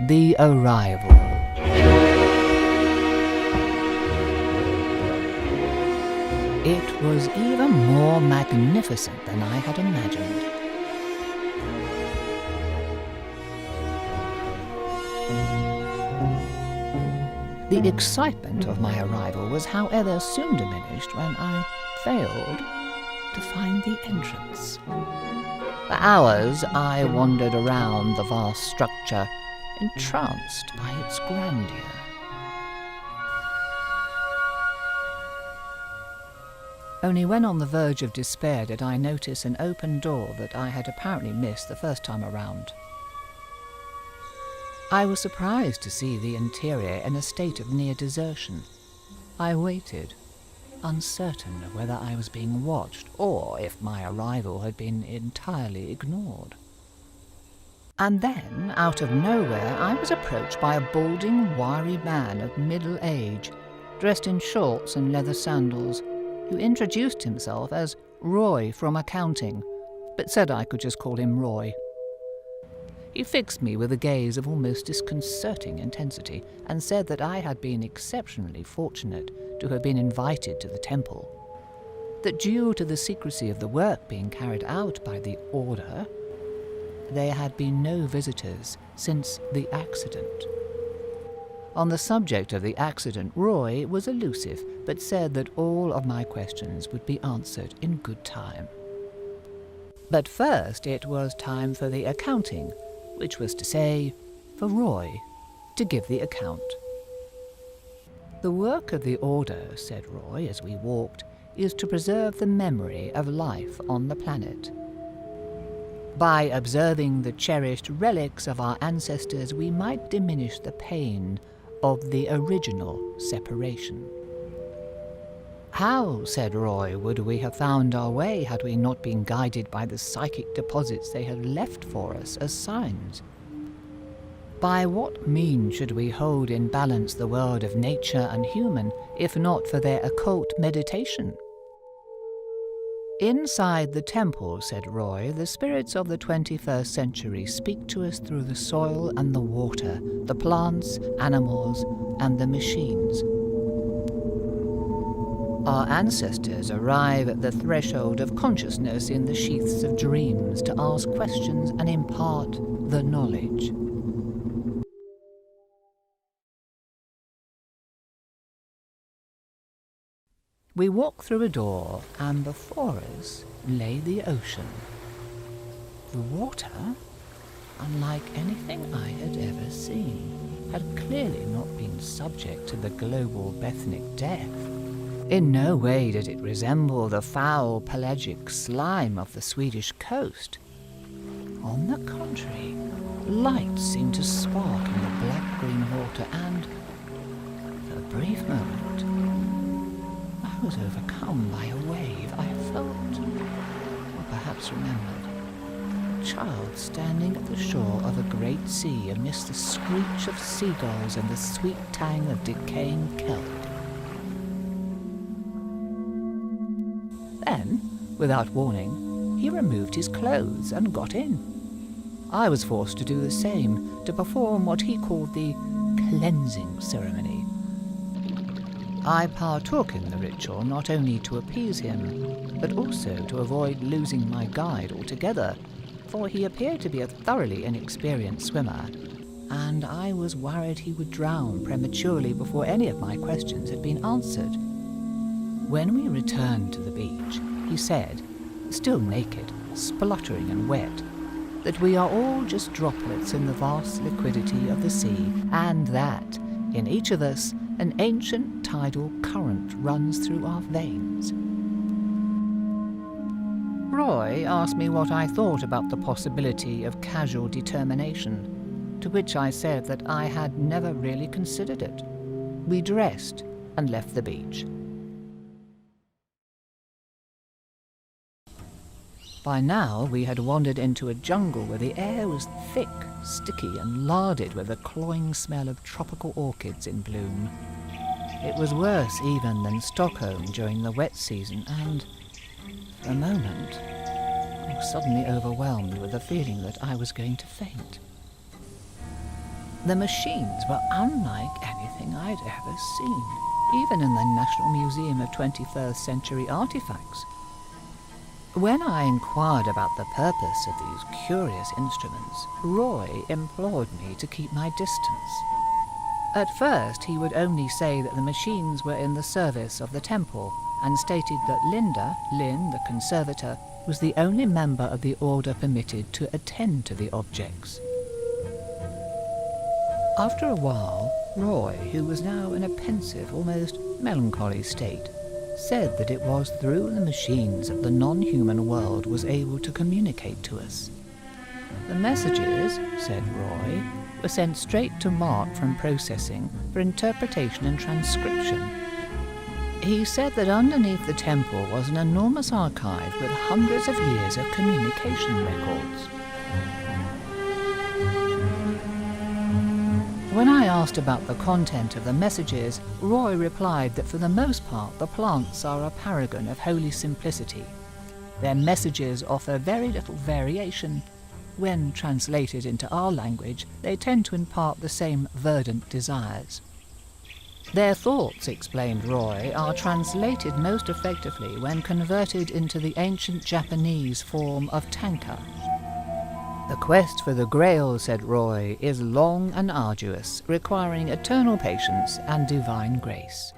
The Arrival. It was even more magnificent than I had imagined. The excitement of my arrival was, however, soon diminished when I failed to find the entrance. For hours I wandered around the vast structure, entranced by its grandeur. Only when on the verge of despair did I notice an open door that I had apparently missed the first time around. I was surprised to see the interior in a state of near desertion. I waited, uncertain of whether I was being watched or if my arrival had been entirely ignored. And then, out of nowhere, I was approached by a balding, wiry man of middle age, dressed in shorts and leather sandals, who introduced himself as Roy from accounting, but said I could just call him Roy. He fixed me with a gaze of almost disconcerting intensity and said that I had been exceptionally fortunate to have been invited to the temple, that due to the secrecy of the work being carried out by the Order, there had been no visitors since the accident. On the subject of the accident, Roy was elusive, but said that all of my questions would be answered in good time. But first it was time for the accounting, which was to say, for Roy to give the account. The work of the Order, said Roy as we walked, is to preserve the memory of life on the planet. By observing the cherished relics of our ancestors, we might diminish the pain of the original separation. How, said Roy, would we have found our way had we not been guided by the psychic deposits they had left for us as signs? By what means should we hold in balance the world of nature and human, if not for their occult meditation? Inside the temple, said Roy, the spirits of the 21st century speak to us through the soil and the water, the plants, animals, and the machines. Our ancestors arrive at the threshold of consciousness in the sheaths of dreams to ask questions and impart the knowledge. We walked through a door, and before us lay the ocean. The water, unlike anything I had ever seen, had clearly not been subject to the global Bethnic death. In no way did it resemble the foul pelagic slime of the Swedish coast. On the contrary, light seemed to spark in the black-green water, and, for a brief moment, I was overcome by a wave. I felt, or perhaps remembered, a child standing at the shore of a great sea amidst the screech of seagulls and the sweet tang of decaying kelp. Then, without warning, he removed his clothes and got in. I was forced to do the same, to perform what he called the cleansing ceremony. I partook in the ritual not only to appease him, but also to avoid losing my guide altogether, for he appeared to be a thoroughly inexperienced swimmer, and I was worried he would drown prematurely before any of my questions had been answered. When we returned to the beach, he said, still naked, spluttering and wet, that we are all just droplets in the vast liquidity of the sea, and that, in each of us, an ancient tidal current runs through our veins. Roy asked me what I thought about the possibility of casual determination, to which I said that I had never really considered it. We dressed and left the beach. By now we had wandered into a jungle where the air was thick, sticky and larded with the cloying smell of tropical orchids in bloom. It was worse even than Stockholm during the wet season, and, for a moment, I was suddenly overwhelmed with the feeling that I was going to faint. The machines were unlike anything I'd ever seen, even in the National Museum of 21st Century Artifacts. When I inquired about the purpose of these curious instruments, Roy implored me to keep my distance. At first, he would only say that the machines were in the service of the temple, and stated that Lynn, the conservator, was the only member of the order permitted to attend to the objects. After a while, Roy, who was now in a pensive, almost melancholy state, said that it was through the machines that the non-human world was able to communicate to us. The messages, said Roy, were sent straight to Mark from processing for interpretation and transcription. He said that underneath the temple was an enormous archive with hundreds of years of communication records. When I asked about the content of the messages, Roy replied that for the most part the plants are a paragon of holy simplicity. Their messages offer very little variation. When translated into our language, they tend to impart the same verdant desires. Their thoughts, explained Roy, are translated most effectively when converted into the ancient Japanese form of tanka. The quest for the Grail, said Roy, is long and arduous, requiring eternal patience and divine grace.